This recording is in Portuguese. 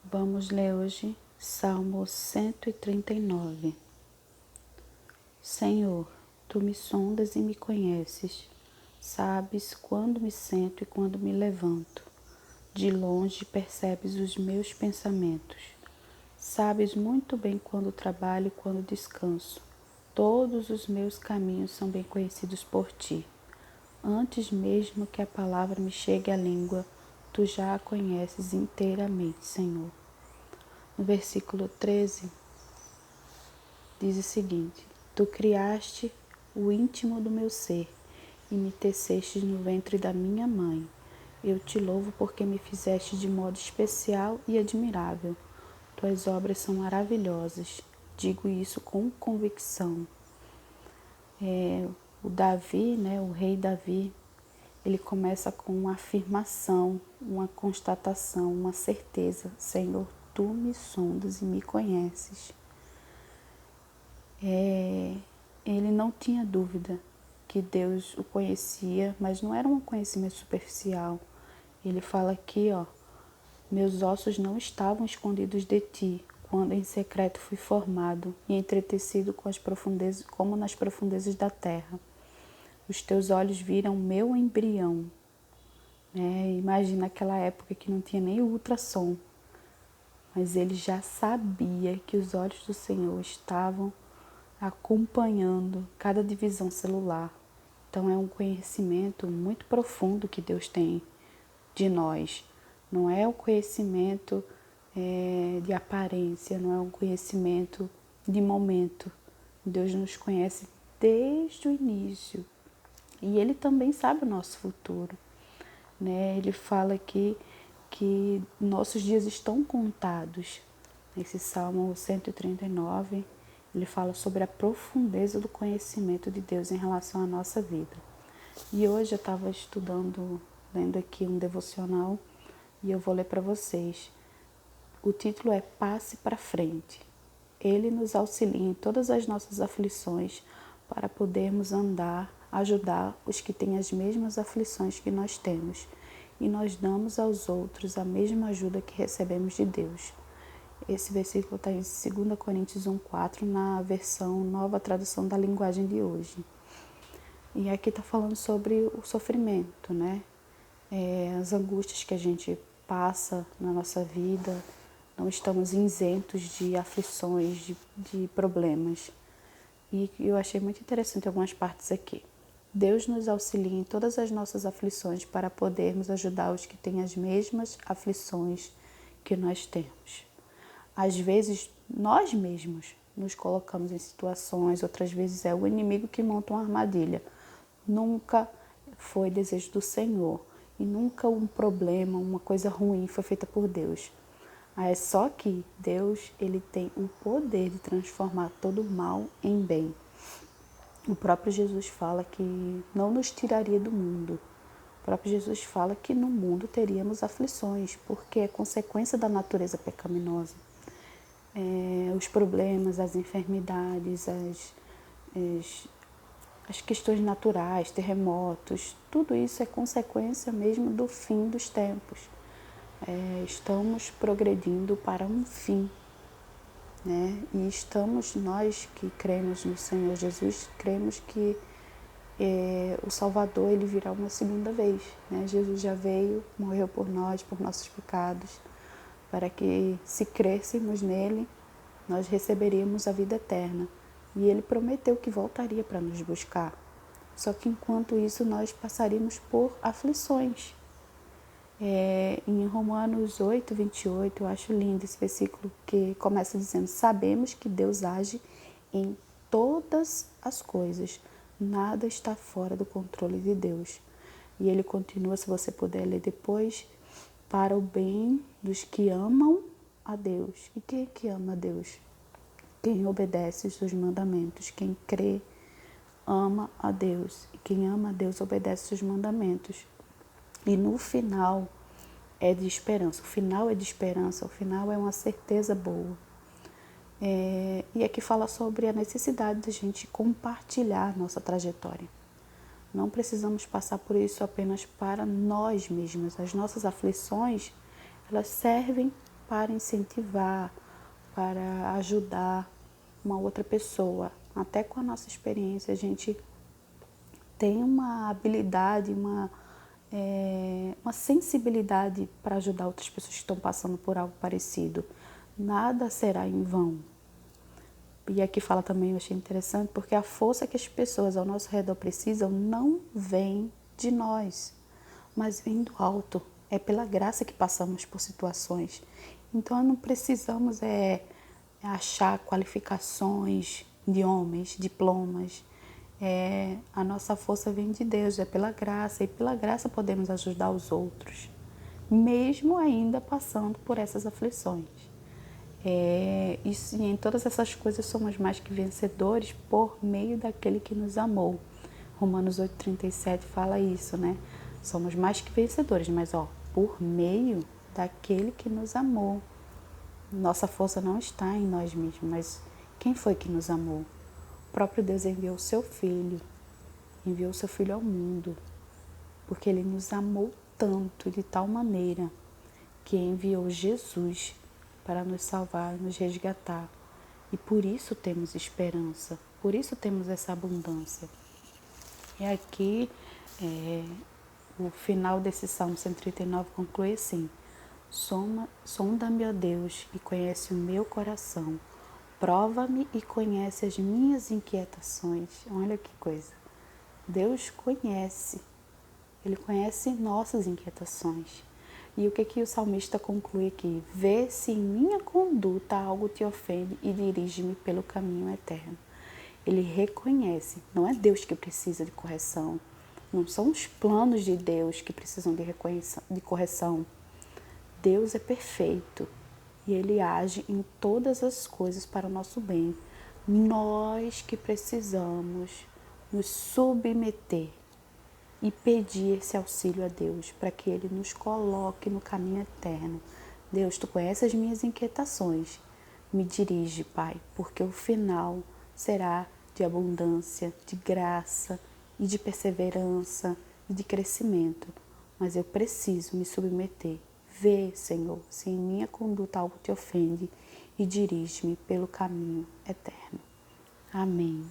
Vamos ler hoje Salmo 139. Senhor, Tu me sondas e me conheces. Sabes quando me sento e quando me levanto. De longe percebes os meus pensamentos. Sabes muito bem quando trabalho e quando descanso. Todos os meus caminhos são bem conhecidos por Ti. Antes mesmo que a palavra me chegue à língua, Tu já a conheces inteiramente, Senhor. No versículo 13, diz o seguinte: Tu criaste o íntimo do meu ser e me teceste no ventre da minha mãe. Eu te louvo porque me fizeste de modo especial e admirável. Tuas obras são maravilhosas. Digo isso com convicção. O Davi, o rei Davi, ele começa com uma afirmação, uma constatação, uma certeza. Senhor, Tu me sondas e me conheces. Ele não tinha dúvida que Deus o conhecia, mas não era um conhecimento superficial. Ele fala aqui, meus ossos não estavam escondidos de Ti, quando em secreto fui formado e entretecido com as profundezas, como nas profundezas da terra. Os Teus olhos viram meu embrião. Imagina aquela época que não tinha nem ultrassom, mas ele já sabia que os olhos do Senhor estavam acompanhando cada divisão celular. Então é um conhecimento muito profundo que Deus tem de nós. Não é um conhecimento de aparência, não é um conhecimento de momento. Deus nos conhece desde o início e Ele também sabe o nosso futuro. Ele fala aqui que nossos dias estão contados. Esse Salmo 139, ele fala sobre a profundeza do conhecimento de Deus em relação à nossa vida. E hoje eu estava lendo aqui um devocional, e eu vou ler para vocês. O título é Passe para Frente. Ele nos auxilia em todas as nossas aflições para podermos ajudar os que têm as mesmas aflições que nós temos. E nós damos aos outros a mesma ajuda que recebemos de Deus. Esse versículo está em 2 Coríntios 1,4, na versão Nova Tradução da Linguagem de hoje. E aqui está falando sobre o sofrimento, as angústias que a gente passa na nossa vida. Não estamos isentos de aflições, de problemas. E eu achei muito interessante algumas partes aqui. Deus nos auxilia em todas as nossas aflições para podermos ajudar os que têm as mesmas aflições que nós temos. Às vezes, nós mesmos nos colocamos em situações, outras vezes é o inimigo que monta uma armadilha. Nunca foi desejo do Senhor e nunca um problema, uma coisa ruim foi feita por Deus. É só que Deus, ele tem o poder de transformar todo o mal em bem. O próprio Jesus fala que não nos tiraria do mundo. O próprio Jesus fala que no mundo teríamos aflições, porque é consequência da natureza pecaminosa. Os problemas, as enfermidades, as questões naturais, terremotos, tudo isso é consequência mesmo do fim dos tempos. Estamos progredindo para um fim, e nós que cremos no Senhor Jesus, cremos que o Salvador ele virá uma segunda vez. Jesus já veio, morreu por nós, por nossos pecados, para que se crêssemos nele, nós receberíamos a vida eterna. E ele prometeu que voltaria para nos buscar. Só que enquanto isso nós passaríamos por aflições. Em Romanos 8, 28, eu acho lindo esse versículo que começa dizendo: sabemos que Deus age em todas as coisas, nada está fora do controle de Deus. E ele continua, se você puder ler depois, para o bem dos que amam a Deus. E quem é que ama a Deus? Quem obedece os seus mandamentos, quem crê, ama a Deus. E quem ama a Deus obedece os seus mandamentos. E no final é de esperança. O final é de esperança, o final é uma certeza boa. E aqui fala sobre a necessidade de a gente compartilhar a nossa trajetória. Não precisamos passar por isso apenas para nós mesmos. As nossas aflições, elas servem para incentivar, para ajudar uma outra pessoa. Até com a nossa experiência, a gente tem uma habilidade, uma sensibilidade para ajudar outras pessoas que estão passando por algo parecido. Nada será em vão. E aqui fala também, eu achei interessante, porque a força que as pessoas ao nosso redor precisam não vem de nós, mas vem do alto. É pela graça que passamos por situações. Então não precisamos achar qualificações de homens, diplomas. A nossa força vem de Deus, é pela graça, e pela graça podemos ajudar os outros, mesmo ainda passando por essas aflições. E em todas essas coisas somos mais que vencedores por meio daquele que nos amou. Romanos 8,37 fala isso, né? Somos mais que vencedores, mas por meio daquele que nos amou. Nossa força não está em nós mesmos, mas quem foi que nos amou? O próprio Deus enviou o seu Filho ao mundo, porque Ele nos amou tanto, de tal maneira, que enviou Jesus para nos salvar, nos resgatar. E por isso temos esperança, por isso temos essa abundância. E aqui, o final desse Salmo 139 conclui assim: sonda-me, ó Deus, e conhece o meu coração. Prova-me e conhece as minhas inquietações. Olha que coisa. Deus conhece. Ele conhece nossas inquietações. E o que o salmista conclui aqui? Vê se em minha conduta algo te ofende e dirige-me pelo caminho eterno. Ele reconhece. Não é Deus que precisa de correção. Não são os planos de Deus que precisam de correção. Deus é perfeito e Ele age em todas as coisas para o nosso bem. Nós que precisamos nos submeter e pedir esse auxílio a Deus para que Ele nos coloque no caminho eterno. Deus, Tu conheces as minhas inquietações. Me dirige, Pai, porque o final será de abundância, de graça e de perseverança e de crescimento. Mas eu preciso me submeter. Vê, Senhor, se em minha conduta algo te ofende e dirige-me pelo caminho eterno. Amém.